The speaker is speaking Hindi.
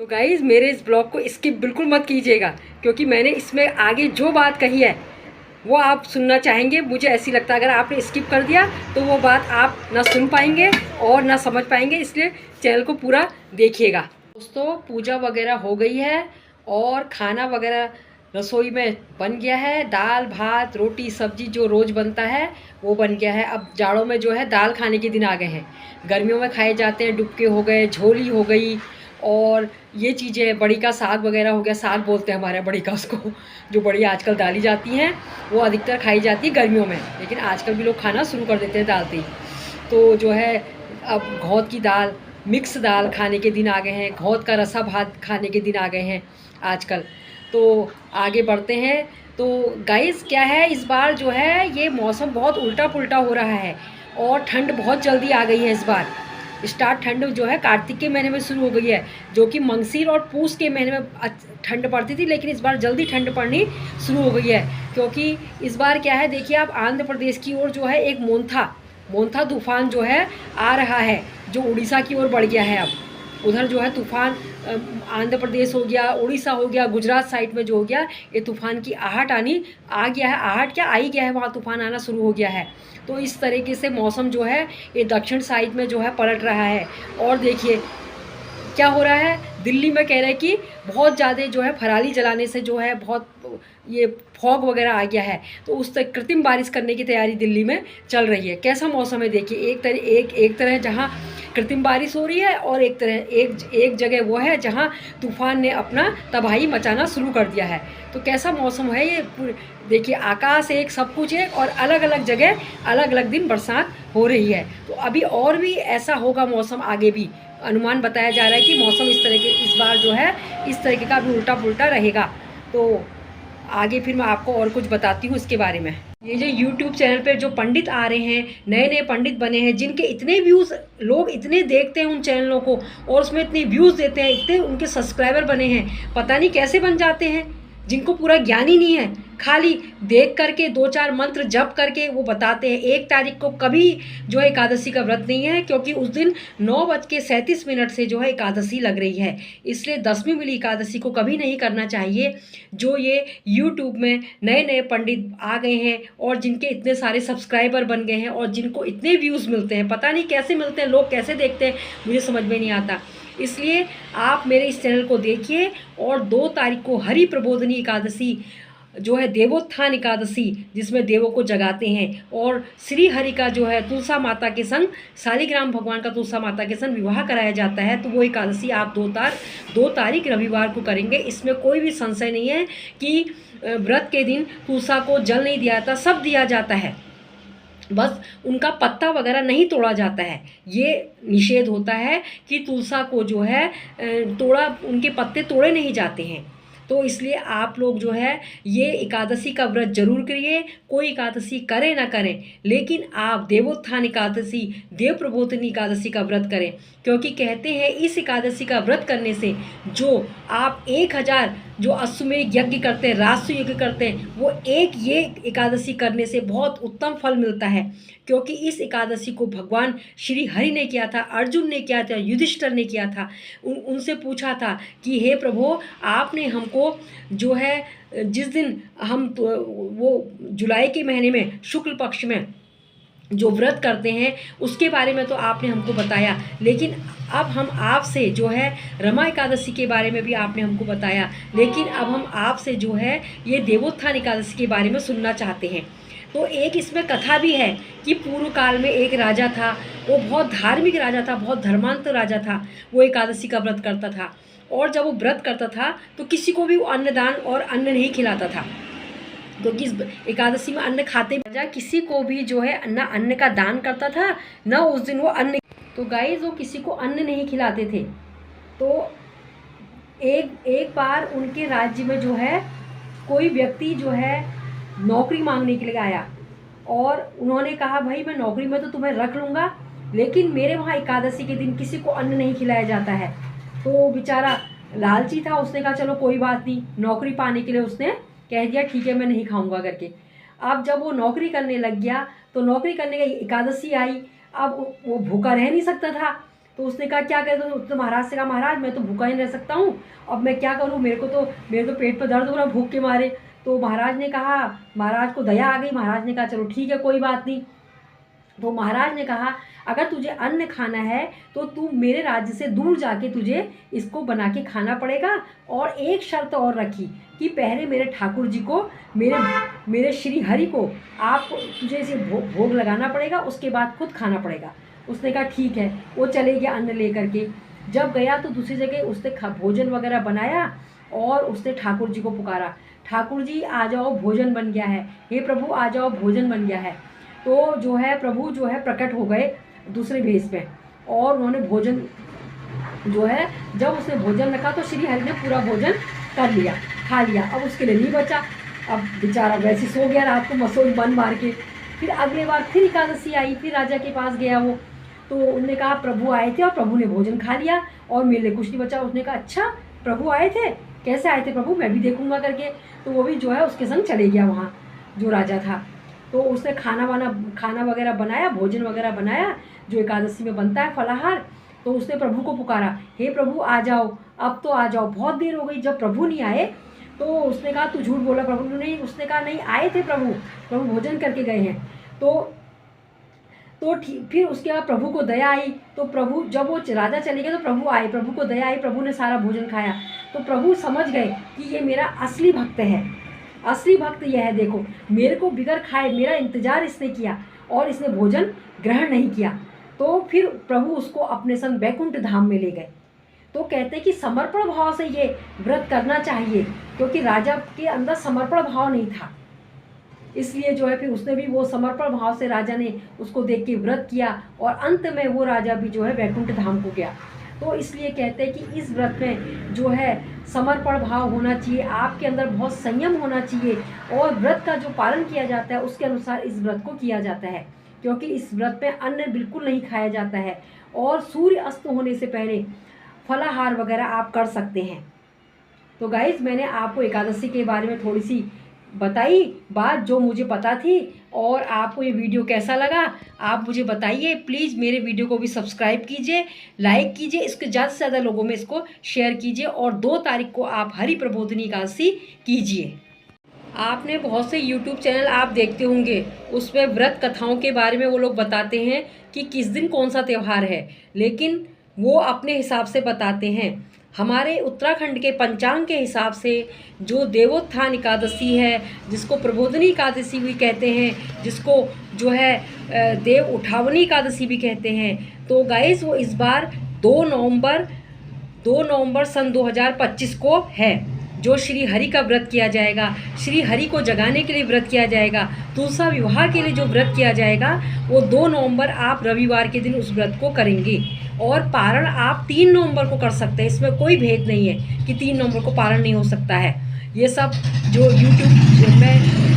तो गाइज़ मेरे इस ब्लॉग को स्किप बिल्कुल मत कीजिएगा, क्योंकि मैंने इसमें आगे जो बात कही है वो आप सुनना चाहेंगे। मुझे ऐसी लगता है अगर आपने स्किप कर दिया तो वो बात आप ना सुन पाएंगे और ना समझ पाएंगे, इसलिए चैनल को पूरा देखिएगा। दोस्तों पूजा वगैरह हो गई है और खाना वगैरह रसोई में बन गया है। दाल भात रोटी सब्जी जो रोज़ बनता है वो बन गया है। अब जाड़ों में जो है दाल खाने के दिन आ गए हैं। गर्मियों में खाए जाते हैं डुबके हो गए, झोली हो गई और ये चीज़ें, बड़ी का साग वगैरह हो गया। साग बोलते हैं हमारे बड़ी का उसको, जो बड़ी आजकल डाली जाती हैं वो अधिकतर खाई जाती है गर्मियों में, लेकिन आजकल भी लोग खाना शुरू कर देते हैं डालते ही। तो जो है अब घौद की दाल, मिक्स दाल खाने के दिन आ गए हैं। घौद का रसा भात खाने के दिन आ गए हैं आजकल। तो आगे बढ़ते हैं। तो गाइस क्या है, इस बार जो है ये मौसम बहुत उल्टा पुल्टा हो रहा है और ठंड बहुत जल्दी आ गई है इस बार। स्टार्ट ठंड जो है कार्तिक के महीने में शुरू हो गई है, जो कि मंगसीर और पूस के महीने में ठंड पड़ती थी, लेकिन इस बार जल्दी ठंड पड़नी शुरू हो गई है। क्योंकि इस बार क्या है, देखिए आप आंध्र प्रदेश की ओर जो है एक मोन्था तूफान जो है आ रहा है, जो उड़ीसा की ओर बढ़ गया है। अब उधर जो है तूफान आंध्र प्रदेश हो गया, उड़ीसा हो गया, गुजरात साइड में जो हो गया, ये तूफान की आहट आनी आ गया है। आहट क्या आ ही गया है, वहाँ तूफान आना शुरू हो गया है। तो इस तरीके से मौसम जो है ये दक्षिण साइड में जो है पलट रहा है। और देखिए क्या हो रहा है, दिल्ली में कह रहे हैं कि बहुत ज़्यादा जो है पराली जलाने से जो है बहुत ये फॉग वगैरह आ गया है, तो उस तक कृत्रिम बारिश करने की तैयारी दिल्ली में चल रही है। कैसा मौसम है देखिए, एक तरह जहाँ कृत्रिम बारिश हो रही है और एक जगह वो है जहाँ तूफान ने अपना तबाही मचाना शुरू कर दिया है। तो कैसा मौसम है ये, देखिए आकाश एक, सब कुछ एक, और अलग अलग जगह अलग अलग दिन बरसात हो रही है। तो अभी और भी ऐसा होगा मौसम, आगे भी अनुमान बताया जा रहा है कि मौसम इस बार जो है इस तरीके का भी उल्टा पुल्टा रहेगा। तो आगे फिर मैं आपको और कुछ बताती हूँ इसके बारे में। ये जो YouTube चैनल पे जो पंडित आ रहे हैं, नए नए पंडित बने हैं, जिनके इतने व्यूज़, लोग इतने देखते हैं उन चैनलों को और उसमें इतने व्यूज़ देते हैं, इतने उनके सब्सक्राइबर बने हैं, पता नहीं कैसे बन जाते हैं, जिनको पूरा ज्ञान ही नहीं है। खाली देख करके 2-4 मंत्र जप करके वो बताते हैं। 1 तारीख को कभी जो है एकादशी का व्रत नहीं है, क्योंकि उस दिन 9:37 से जो है एकादशी लग रही है, इसलिए 10वीं मिली एकादशी को कभी नहीं करना चाहिए। जो ये यूट्यूब में नए नए पंडित आ गए हैं और जिनके इतने सारे सब्सक्राइबर बन गए हैं और जिनको इतने व्यूज़ मिलते हैं, पता नहीं कैसे मिलते हैं, लोग कैसे देखते हैं, मुझे समझ में नहीं आता। इसलिए आप मेरे इस चैनल को देखिए। और 2 तारीख को हरि प्रबोधनी एकादशी जो है देवोत्थान एकादशी, जिसमें देवों को जगाते हैं, और श्री हरि का जो है तुलसा माता के संग, शालिग्राम भगवान का तुलसा माता के संग विवाह कराया जाता है। तो वो एकादशी आप 2 तारीख रविवार को करेंगे। इसमें कोई भी संशय नहीं है कि व्रत के दिन तुलसा को जल नहीं दिया जाता, सब दिया जाता है, बस उनका पत्ता वगैरह नहीं तोड़ा जाता है। ये निषेध होता है कि तुलसा को जो है उनके पत्ते तोड़े नहीं जाते हैं। तो इसलिए आप लोग जो है ये एकादशी का व्रत जरूर करिए। कोई एकादशी करे ना करें, लेकिन आप देवोत्थान एकादशी, देव प्रबोधिनी एकादशी का व्रत करें, क्योंकि कहते हैं इस एकादशी का व्रत करने से जो आप 1000 जो अश्वमेध यज्ञ करते हैं, राजसूय यज्ञ करते हैं, वो ये एकादशी करने से बहुत उत्तम फल मिलता है। क्योंकि इस एकादशी को भगवान श्री हरि ने किया था, अर्जुन ने किया था, युधिष्ठिर ने किया था। उनसे पूछा था कि हे प्रभु, आपने हमको जो है जिस दिन हम वो जुलाई के महीने में शुक्ल पक्ष में जो व्रत करते हैं उसके बारे में तो आपने हमको बताया, लेकिन अब हम आपसे जो है रमा एकादशी के बारे में भी आपने हमको बताया, लेकिन अब हम आपसे जो है ये देवोत्थान एकादशी के बारे में सुनना चाहते हैं। तो एक इसमें कथा भी है कि पूर्व काल में एक राजा था, वो बहुत धार्मिक राजा था, बहुत धर्मांत राजा था। वो एकादशी का व्रत करता था, और जब वो व्रत करता था तो किसी को भी वो अन्नदान और अन्न नहीं खिलाता था, क्योंकि इस एकादशी में अन्न खाते राजा किसी को भी जो है न अन्न का दान करता था, न उस दिन वो अन्न, तो गाइस वो किसी को अन्न नहीं खिलाते थे। तो एक बार उनके राज्य में जो है कोई व्यक्ति जो है नौकरी मांगने के लिए आया, और उन्होंने कहा भाई मैं नौकरी में तो तुम्हें रख लूँगा, लेकिन मेरे वहाँ एकादशी के दिन किसी को अन्न नहीं खिलाया जाता है। तो बेचारा लालची था, उसने कहा चलो कोई बात नहीं, नौकरी पाने के लिए उसने कह दिया ठीक है मैं नहीं खाऊंगा करके। अब जब वो नौकरी करने लग गया तो नौकरी करने का एकादशी आई, अब वो भूखा रह नहीं सकता था, तो उसने कहा क्या करें, तो महाराज से कहा महाराज मैं तो भूखा ही रह सकता हूँ, अब मैं क्या करूँ, मेरे तो पेट पर दर्द हो रहा भूख के मारे। तो महाराज ने कहा, महाराज को दया आ गई, महाराज ने कहा चलो ठीक है कोई बात नहीं। तो महाराज ने कहा अगर तुझे अन्न खाना है तो तू मेरे राज्य से दूर जाके तुझे इसको बना के खाना पड़ेगा, और एक शर्त और रखी कि पहले मेरे ठाकुर जी को, मेरे श्री हरि को आप तुझे इसे भोग लगाना पड़ेगा, उसके बाद खुद खाना पड़ेगा। उसने कहा ठीक है। वो चले गया अन्न लेकर के। जब गया तो दूसरी जगह उसने भोजन वगैरह बनाया और उसने ठाकुर जी को पुकारा, ठाकुर जी आ जाओ भोजन बन गया है, हे प्रभु आ जाओ भोजन बन गया है। तो जो है प्रभु जो है प्रकट हो गए दूसरे भेष में, और उन्होंने भोजन जो है, जब उसने भोजन रखा तो श्री हरि ने पूरा भोजन कर लिया, खा लिया। अब उसके लिए नहीं बचा, अब बेचारा वैसे सो गया रात को मसोई बन मार के। फिर अगले बार फिर एकादशी आई, फिर राजा के पास गया वो, तो उन्होंने कहा प्रभु आए थे और प्रभु ने भोजन खा लिया और मेरे लिए कुछ नहीं बचा। उसने कहा अच्छा प्रभु आए थे, कैसे आए थे प्रभु, मैं भी देखूंगा करके। तो वो भी जो है उसके संग चले गया वहाँ जो राजा था। तो उसने खाना वगैरह बनाया, भोजन वगैरह बनाया जो एकादशी में बनता है फलाहार। तो उसने प्रभु को पुकारा, हे प्रभु आ जाओ, अब तो आ जाओ, बहुत देर हो गई। जब प्रभु नहीं आए तो उसने कहा तू झूठ बोला प्रभु नहीं। उसने कहा नहीं आए थे प्रभु भोजन करके गए हैं। तो फिर उसके बाद प्रभु को दया आई, तो प्रभु जब वो राजा चले गए तो प्रभु आए, प्रभु को दया आई, प्रभु ने सारा भोजन खाया। तो प्रभु समझ गए कि ये मेरा असली भक्त है, असली भक्त यह है, देखो मेरे को बिगर खाए मेरा इंतजार इसने किया और इसने भोजन ग्रहण नहीं किया। तो फिर प्रभु उसको अपने संग बैकुंठ धाम में ले गए। तो कहते हैं कि समर्पण भाव से ये व्रत करना चाहिए, क्योंकि राजा के अंदर समर्पण भाव नहीं था, इसलिए जो है फिर उसने भी वो समर्पण भाव से, राजा ने उसको देख के व्रत किया और अंत में वो राजा भी जो है बैकुंठ धाम को गया। तो इसलिए कहते हैं कि इस व्रत में जो है समर्पण भाव होना चाहिए, आपके अंदर बहुत संयम होना चाहिए, और व्रत का जो पालन किया जाता है उसके अनुसार इस व्रत को किया जाता है, क्योंकि इस व्रत में अन्न बिल्कुल नहीं खाया जाता है, और सूर्य अस्त होने से पहले फलाहार वगैरह आप कर सकते हैं। तो गाइस मैंने आपको एकादशी के बारे में थोड़ी सी बताई बात जो मुझे पता थी, और आपको ये वीडियो कैसा लगा आप मुझे बताइए। प्लीज़ मेरे वीडियो को भी सब्सक्राइब कीजिए, लाइक कीजिए, इसके ज़्यादा से ज़्यादा लोगों में इसको शेयर कीजिए, और 2 तारीख को आप हरि प्रबोधिनी एकादशी कीजिए। आपने बहुत से YouTube चैनल आप देखते होंगे, उसमें व्रत कथाओं के बारे में वो लोग बताते हैं कि किस दिन कौन सा त्यौहार है, लेकिन वो अपने हिसाब से बताते हैं। हमारे उत्तराखंड के पंचांग के हिसाब से जो देवोत्थान एकादशी है, जिसको प्रबोधिनी एकादशी भी कहते हैं, जिसको जो है देव उठावनी एकादशी भी कहते हैं, तो गाइस वो इस बार 2 नवंबर सन 2025 को है, जो श्री हरि का व्रत किया जाएगा। श्री हरि को जगाने के लिए व्रत किया जाएगा। तुलसा विवाह के लिए जो व्रत किया जाएगा वो 2 नवंबर आप रविवार के दिन उस व्रत को करेंगे, और पारण आप 3 नवंबर को कर सकते हैं। इसमें कोई भेद नहीं है कि 3 नवंबर को पारण नहीं हो सकता है। ये सब जो YouTube में